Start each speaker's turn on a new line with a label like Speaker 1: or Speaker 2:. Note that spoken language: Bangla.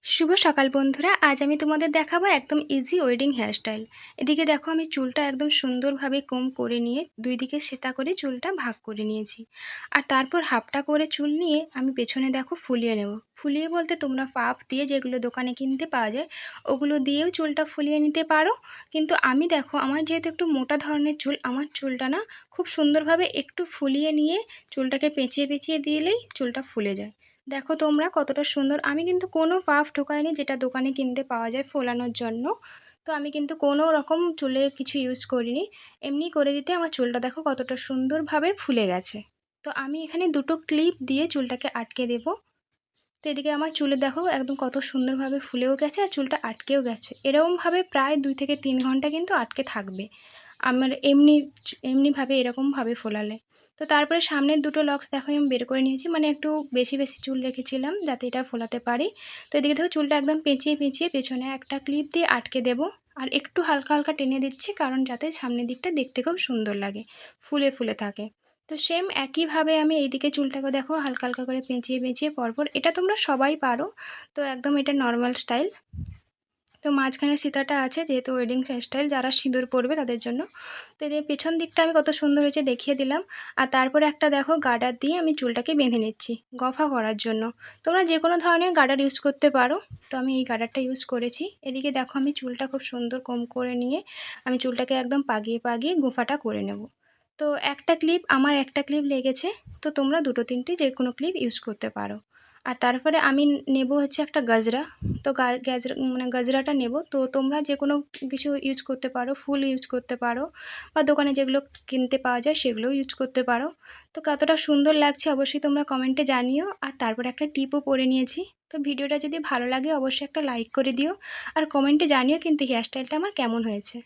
Speaker 1: শুভ সকাল বন্ধুরা। আজ আমি তোমাদের দেখাবো একদম ইজি ওয়েডিং হেয়ারস্টাইল। এদিকে দেখো আমি চুলটা একদম সুন্দরভাবে কোম করে নিয়ে দুই দিকে সেটা করে চুলটা ভাগ করে নিয়েছি। আর তারপর হাফটা করে চুল নিয়ে আমি পেছনে দেখো ফুলিয়ে নেব। ফুলিয়ে বলতে তোমরা পাফ দিয়ে যেগুলো দোকানে কিনতে পাওয়া যায় ওগুলো দিয়েও চুলটা ফুলিয়ে নিতে পারো। কিন্তু আমি দেখো আমার যেহেতু একটু মোটা ধরনের চুল, আমার চুলটা না খুব সুন্দরভাবে একটু ফুলিয়ে নিয়ে চুলটাকে পেঁচিয়ে পেঁচিয়ে দিলেই চুলটা ফুলে যায়। দেখো তোমরা কতটা সুন্দর। আমি কিন্তু কোনো পাফ ঢোকাইনি যেটা দোকানে কিনতে পাওয়া যায় ফোলানোর জন্য। তো আমি কিন্তু কোনো রকম চুলে কিছু ইউজ করিনি। এমনি করে দিতে আমার চুলটা দেখো কতটা সুন্দরভাবে ফুলে গেছে। তো আমি এখানে দুটো ক্লিপ দিয়ে চুলটাকে আটকে দেবো। তো এদিকে আমার চুলে দেখো একদম কত সুন্দরভাবে ফুলেও গেছে আর চুলটা আটকেও গেছে। এরকমভাবে প্রায় 2 থেকে 3 ঘন্টা কিন্তু আটকে থাকবে আমার এমনিভাবে এরকমভাবে ফোলালে। তো তারপরে সামনের দুটো লক্স দেখো আমি বের করে নিয়েছি, মানে একটু বেশি বেশি চুল রেখেছিলাম যাতে এটা ফোলাতে পারি। তো এদিকে দেখো চুলটা একদম পেঁচিয়ে পেঁচিয়ে পেছনে একটা ক্লিপ দিয়ে আটকে দেবো। আর একটু হালকা হালকা টেনে দিচ্ছি কারণ যাতে সামনের দিকটা দেখতে খুব সুন্দর লাগে, ফুলে ফুলে থাকে। তো সেম একইভাবে আমি এইদিকে চুলটাকে দেখো হালকা হালকা করে পেঁচিয়ে পেঁচিয়ে পরপর, এটা তোমরা সবাই পারো। তো একদম এটা নর্মাল স্টাইল। তো মাঝখানে সীতাটা আছে যেহেতু ওয়েডিং স্টাইল, যারা সিঁদুর পরবে তাদের জন্য। তো এদের পেছন দিকটা আমি কত সুন্দর হয়েছে দেখিয়ে দিলাম। আর তারপরে একটা দেখো গার্ডার দিয়ে আমি চুলটাকে বেঁধে নিচ্ছি গফা করার জন্য। তোমরা যে কোনো ধরনের গার্ডার ইউজ করতে পারো। তো আমি এই গার্ডারটা ইউজ করেছি। এদিকে দেখো আমি চুলটা খুব সুন্দর কম করে নিয়ে আমি চুলটাকে একদম পাগিয়ে পাগিয়ে গোফাটা করে নেব। তো একটা ক্লিপ লেগেছে। তো তোমরা দুটো তিনটে যে কোনো ক্লিপ ইউজ করতে পারো। আর তারপরে আমি নেব হচ্ছে একটা গজরা। তো গজরাটা নেব। তো তোমরা যে কোনো কিছু ইউজ করতে পারো, ফুল ইউজ করতে পারো বা দোকানে যেগুলো কিনতে পাওয়া যায় সেগুলোও ইউজ করতে পারো। তো কতটা সুন্দর লাগছে অবশ্যই তোমরা কমেন্টে জানিও। আর তারপরে একটা টিপও পরে নিয়েছি। তো ভিডিওটা যদি ভালো লাগে অবশ্যই একটা লাইক করে দিও আর কমেন্টে জানিও কিন্তু হেয়ারস্টাইলটা আমার কেমন হয়েছে।